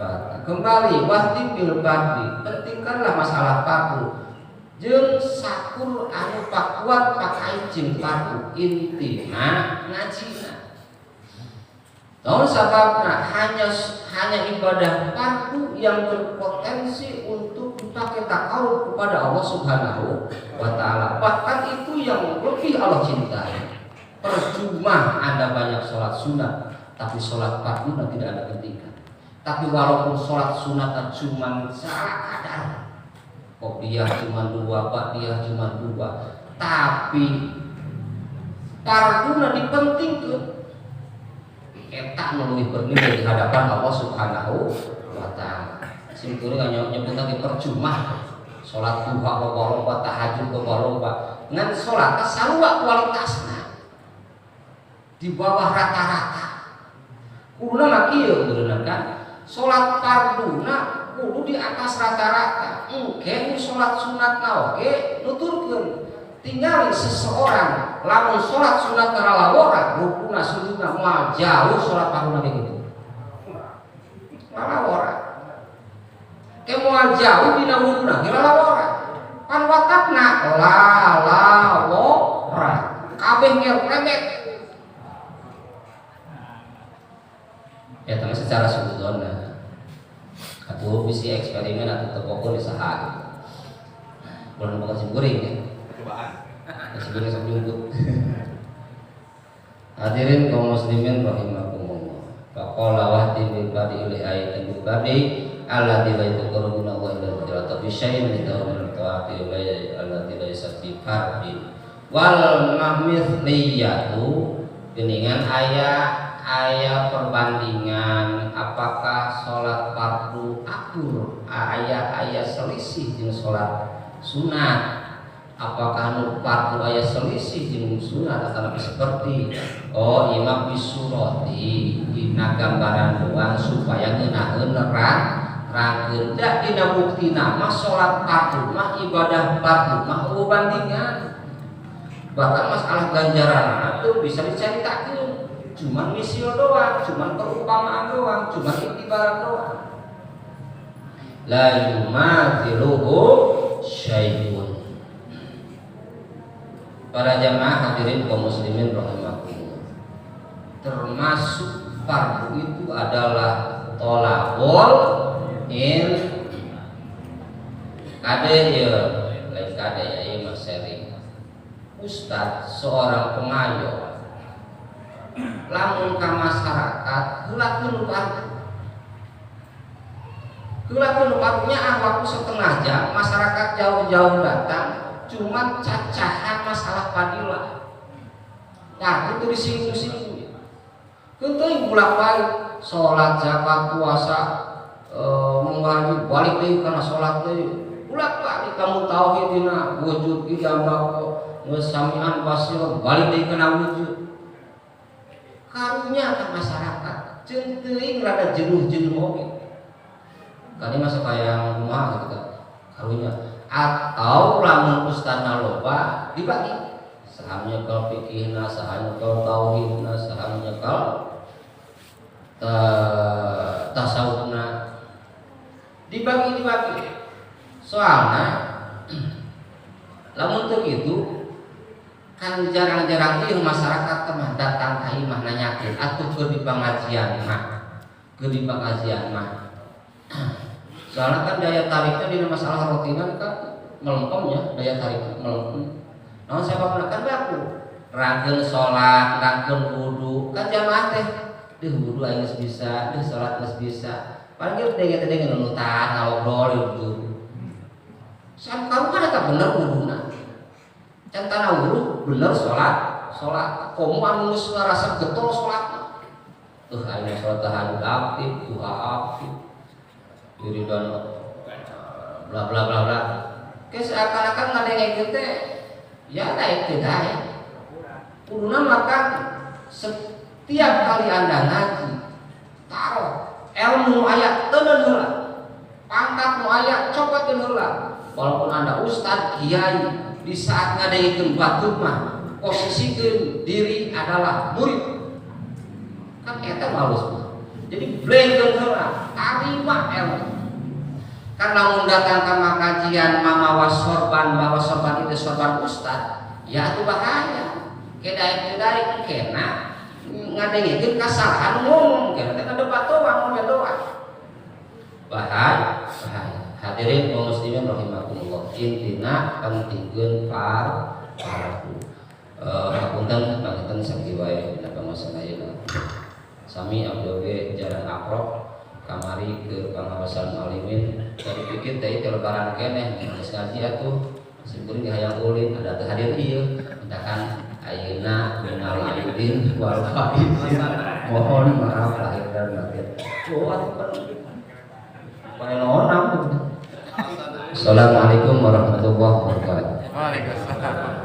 pendapat. Kembali wahdi bil fardi, pentingkanlah masalah fardu. Jeung sakur anu pakuat pakai jeung fardu intina ngajina. Namun sababna hanya ibadah fardu yang berpotensi untuk dipakai takarub kepada Allah Subhanahu wa taala. Bahkan itu yang lebih Allah cintai. Percuma Anda banyak sholat sunat, tapi sholat fardu tidak ada ketika. Tapi walaupun sholat sunat cuma salah kadar, kopiah cuma 2, ba'diyah cuma 2, tapi fardu dipentingkan. Eta lebih bernilai di hadapan Allah Subhanahu wa taala. Simkuring nyebut lagi percuma. Sholat duha loba, tahajud loba, ngan sholat sarua kualitasna di bawah rata-rata. Kuduna mah kieu beuneunan kan. Sholat farduna kudu di atas rata-rata. Engke sholat sunatna oge nuturkeun. Tinggal seseorang lamun sholat sunat ngalawora rukuna sujudna moal jauh sholat farduna gitu. Ngalawora. Ke moal jauh dina wuduna ngalawora. Pan watakna lalawora. Kabeh ngerebet. Ya tapi secara sudona atuh bisi eksperimen atau tepokon disaha. Bulan bakal simkuring ya. Sebelum sebelum hadirin kaum muslimin rahimakumullah. Faqala wahdi bil badi li ayatin bil badi allati la yaquluna wa illa tirata bi syai'in min ta'ati wa allati laysa fi fardi wal mahmithliyatu geningan aya perbandingan apakah salat fardu akur aya selisih jeung salat sunat. Apakah nu fardu aya selisih jeung sunat atau seperti imam bisurati dina gambaran doang supaya ngeunaheun nerangkeun da dina buktina mah salat fardu mah ibadah fardu mah bandingan. Bahkan masalah ganjaran itu bisa diceritakeun cuman misio doang, cuman perumpamaan doang, cuman iktibaran doang. La yumathiluhu syai'un. Para jamaah hadirin kaum muslimin rahimakumullah. Termasuk fardu itu adalah tolabul in kade ya, lain kade ya ieu mah sering. Ustaz seorang pengayo lamun ka masyarakat heulakeun fardu. Heulakeun fardunya waktu setengah jam masyarakat jauh-jauh datang cuma cacahan masalah fadilah. Nah, itu disinggung-singgung. Kentung bolak-balik salat, zakat, puasa, mengaji balik deui kana salat deui. Bolak-balik kamu tauhid dina wujud ijabah ngesamian basir balik deui kana wujud. Karunya ka masyarakat ceun teuing rada jenuh-jenuh oge. Kali masa kaya kumaha gitu kan. Karunya atau lamun ustadna loba dibagi saha nyekel fikihna, saha nyekel tauhidna, saha nyekel tasawufna dibagi soalna lamun teu kitu kan jarang-jarang ieu masyarakat teh datang ka imah nanyakeun atuh keur di pengajian mah soalnya kan daya tariknya di masalah rotinan kan melempem ya, daya tariknya melempem. Namun siapa menekan baku rangkeun sholat, rangkeun wudu kan jamaah teh wudu aing geus bisa, sholat geus bisa paling denge-denge nunutan ngobrol gitu. Sam kamu kan eta bener wuduna can tana wudu bener sholat komo anu geus ngarasa getol sholatna aing sholat tahajud aktif, duha aktif diri dan bla bla bla bla. Seakan-akan ngadengkeun teh ya daek teh daek. Kuduna makan setiap kali Anda ngaji, taruh ilmu aya teuneun heula. Pangkat nu aya cobakeun heula. Walaupun Anda ustaz, kiai, di saat ngadengkeun batur mah posisikeun diri adalah murid. Kan eta halus mah. Jadi blengkeun heula, tarima Kan lamun datang ke makajian mamawa sorban bawa sorban itu sorban ustad ya itu bahaya kedai-kedai kena ngadengikeun kasalahan ngomong kena teh debat doang bahaya. Hadirin kaum muslimin rahimakumullah, intina pentingkeun parku. Hapunten pangapunten sabdi wae dina pamasan ayeuna. Sami abdi oge jalan akrok kamari ke pangawasan alimin. Dari pikir teh lebaran keneh geus ngaji atuh. Simpulin hayang ulin ada teu hadir ieu. Mintakan ayeuna minal aidin wal faizin. Mohon maaf lahir dan batin. Assalamualaikum warahmatullahi wabarakatuh. Waalaikumsalam.